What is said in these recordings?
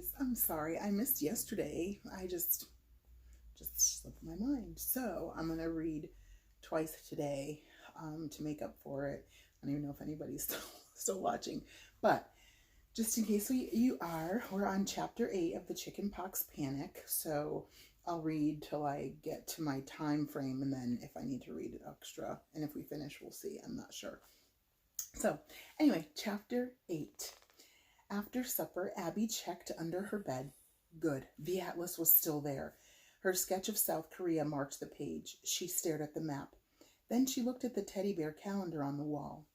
guys, I'm sorry I missed yesterday. I just slipped my mind. So I'm gonna read twice today to make up for it. I don't even know if anybody's still watching, but just in case you are, we're on chapter 8 of the Chicken Pox Panic. So I'll read till I get to my time frame, and then if I need to read it extra, and if we finish, we'll see. I'm not sure. So anyway, chapter 8. After supper, Abby checked under her bed. Good. The atlas was still there. Her sketch of South Korea marked the page. She stared at the map. Then she looked at the teddy bear calendar on the wall.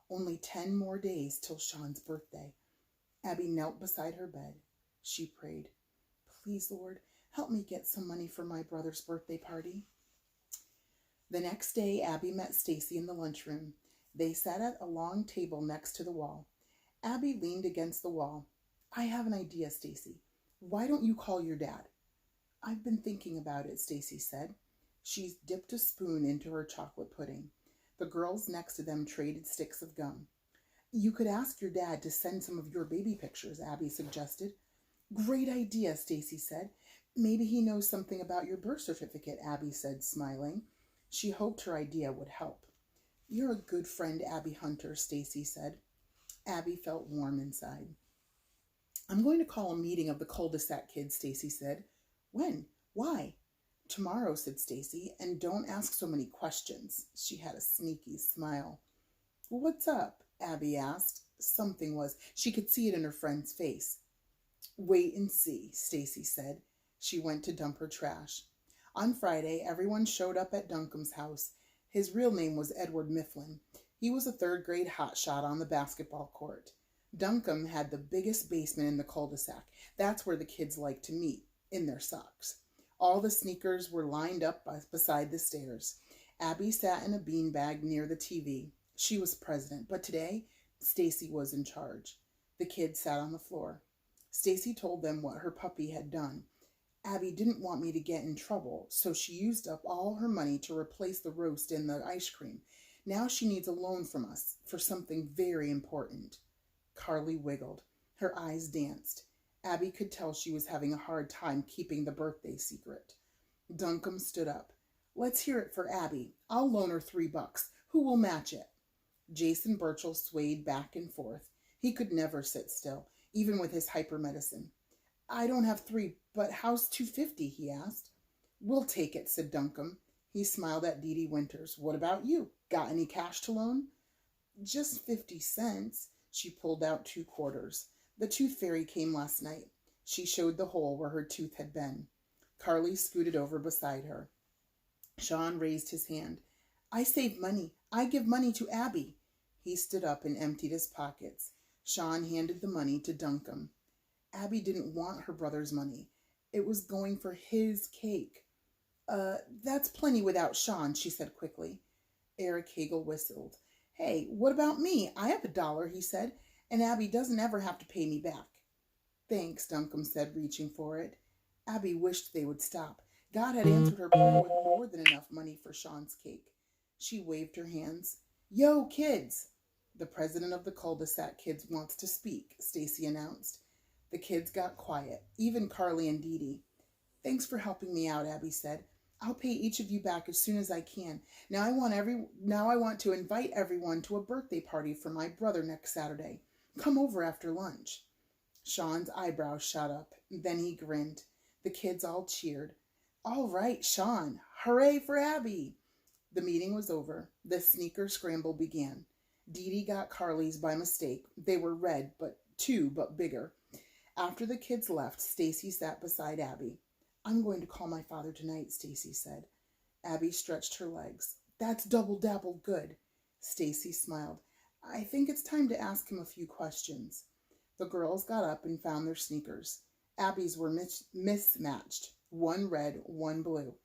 Only 10 more days till Sean's birthday. Abby knelt beside her bed. She prayed, "Please, Lord, help me get some money for my brother's birthday party." The next day, Abby met Stacy in the lunchroom. They sat at a long table next to the wall. Abby leaned against the wall. "I have an idea, Stacy. Why don't you call your dad?" "I've been thinking about it," Stacy said. She dipped a spoon into her chocolate pudding. The girls next to them traded sticks of gum. "You could ask your dad to send some of your baby pictures," Abby suggested. "Great idea," Stacy said. "Maybe he knows something about your birth certificate," Abby said, smiling. She hoped her idea would help. "You're a good friend, Abby Hunter," Stacy said. Abby felt warm inside. "I'm going to call a meeting of the cul-de-sac kids," Stacy said. "When? Why?" "Tomorrow," said Stacy, "and don't ask so many questions." She had a sneaky smile. "What's up?" Abby asked. She could see it in her friend's face. "Wait and see," Stacy said. She went to dump her trash. On Friday, everyone showed up at Duncan's house. His real name was Edward Mifflin. He was a third-grade hotshot on the basketball court. Duncombe had the biggest basement in the cul-de-sac. That's where the kids liked to meet, in their socks. All the sneakers were lined up beside the stairs. Abby sat in a beanbag near the TV. She was president, but today, Stacy was in charge. The kids sat on the floor. Stacy told them what her puppy had done. "Abby didn't want me to get in trouble, so she used up all her money to replace the roast and the ice cream. Now she needs a loan from us for something very important." Carly wiggled. Her eyes danced. Abby could tell she was having a hard time keeping the birthday secret. Duncombe stood up. "Let's hear it for Abby. I'll loan her $3. Who will match it?" Jason Burchell swayed back and forth. He could never sit still, even with his hypermedicine. "I don't have 3, but how's $2.50?" he asked. "We'll take it," said Duncombe. He smiled at Dee Dee Winters. "What about you? Got any cash to loan?" "Just 50 cents. She pulled out 2 quarters. "The tooth fairy came last night." She showed the hole where her tooth had been. Carly scooted over beside her. Sean raised his hand. "I save money. I give money to Abby." He stood up and emptied his pockets. Sean handed the money to Duncombe. Abby didn't want her brother's money. It was going for his cake. That's plenty without Sean," she said quickly. Eric Hagel whistled. "Hey, what about me? I have $1," he said, "and Abby doesn't ever have to pay me back." "Thanks," Duncombe said, reaching for it. Abby wished they would stop. God had answered her prayer with more than enough money for Sean's cake. She waved her hands. "Yo, kids!" "The president of the cul-de-sac kids wants to speak," Stacy announced. The kids got quiet, even Carly and Dee Dee. "Thanks for helping me out," Abby said. "I'll pay each of you back as soon as I can. Now I want to invite everyone to a birthday party for my brother next Saturday. Come over after lunch." Sean's eyebrows shot up. Then he grinned. The kids all cheered. "All right, Sean. Hooray for Abby." The meeting was over. The sneaker scramble began. Dee Dee got Carly's by mistake. They were red, but bigger. After the kids left, Stacy sat beside Abby. "I'm going to call my father tonight," Stacy said. Abby stretched her legs. "That's double-dabble good." Stacy smiled. "I think it's time to ask him a few questions." The girls got up and found their sneakers. Abby's were mismatched. One red, one blue.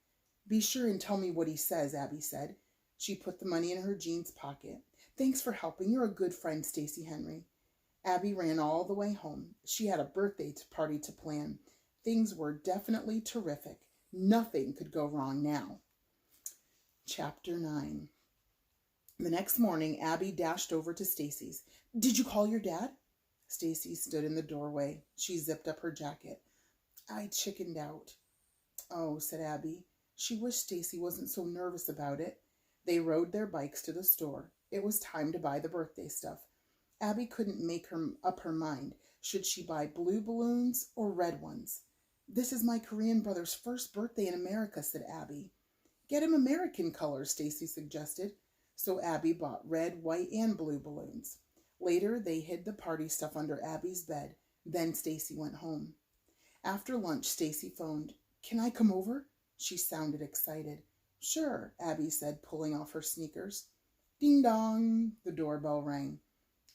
"Be sure and tell me what he says," Abby said. She put the money in her jeans pocket. "Thanks for helping. You're a good friend, Stacy Henry." Abby ran all the way home. She had a birthday party to plan. Things were definitely terrific. Nothing could go wrong now. Chapter 9. The next morning, Abby dashed over to Stacy's. "Did you call your dad?" Stacy stood in the doorway. She zipped up her jacket. I chickened out. Oh, said Abby. She wished Stacy wasn't so nervous about it. They rode their bikes to the store. It was time to buy the birthday stuff. Abby couldn't make up her mind. Should she buy blue balloons or red ones? This is my Korean brother's first birthday in America, said Abby. Get him American colors, Stacy suggested. So Abby bought red, white, and blue balloons. Later, they hid the party stuff under Abby's bed. Then Stacy went home. After lunch, Stacy phoned. Can I come over? She sounded excited. Sure, Abby said, pulling off her sneakers. Ding dong, the doorbell rang.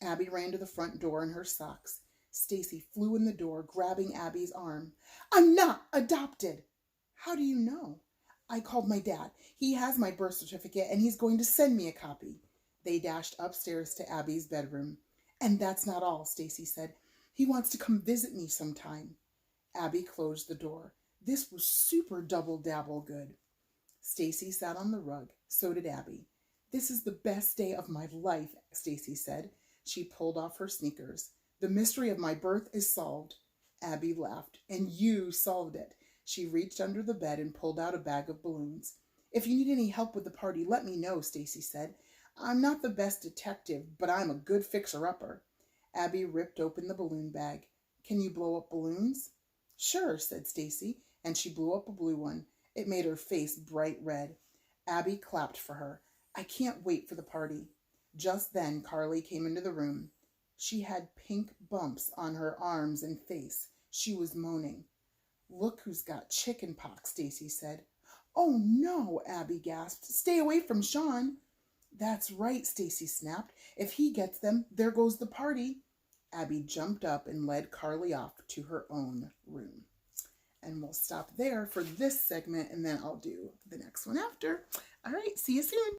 Abby ran to the front door in her socks. Stacy flew in the door, grabbing Abby's arm. I'm not adopted. How do you know? I called my dad. He has my birth certificate and he's going to send me a copy. They dashed upstairs to Abby's bedroom. And that's not all, Stacy said. He wants to come visit me sometime. Abby closed the door. This was super double-dabble good. Stacy sat on the rug. So did Abby. This is the best day of my life, Stacy said. She pulled off her sneakers. The mystery of my birth is solved. Abby laughed. And you solved it. She reached under the bed and pulled out a bag of balloons. If you need any help with the party, let me know, Stacy said. I'm not the best detective, but I'm a good fixer-upper. Abby ripped open the balloon bag. Can you blow up balloons? Sure, said Stacy, and she blew up a blue one. It made her face bright red. Abby clapped for her. I can't wait for the party. Just then, Carly came into the room. She had pink bumps on her arms and face. She was moaning. Look who's got chicken pox, Stacy said. Oh no, Abby gasped. Stay away from Sean. That's right, Stacy snapped. If he gets them, there goes the party. Abby jumped up and led Carly off to her own room. And we'll stop there for this segment, and then I'll do the next one after. All right, see you soon.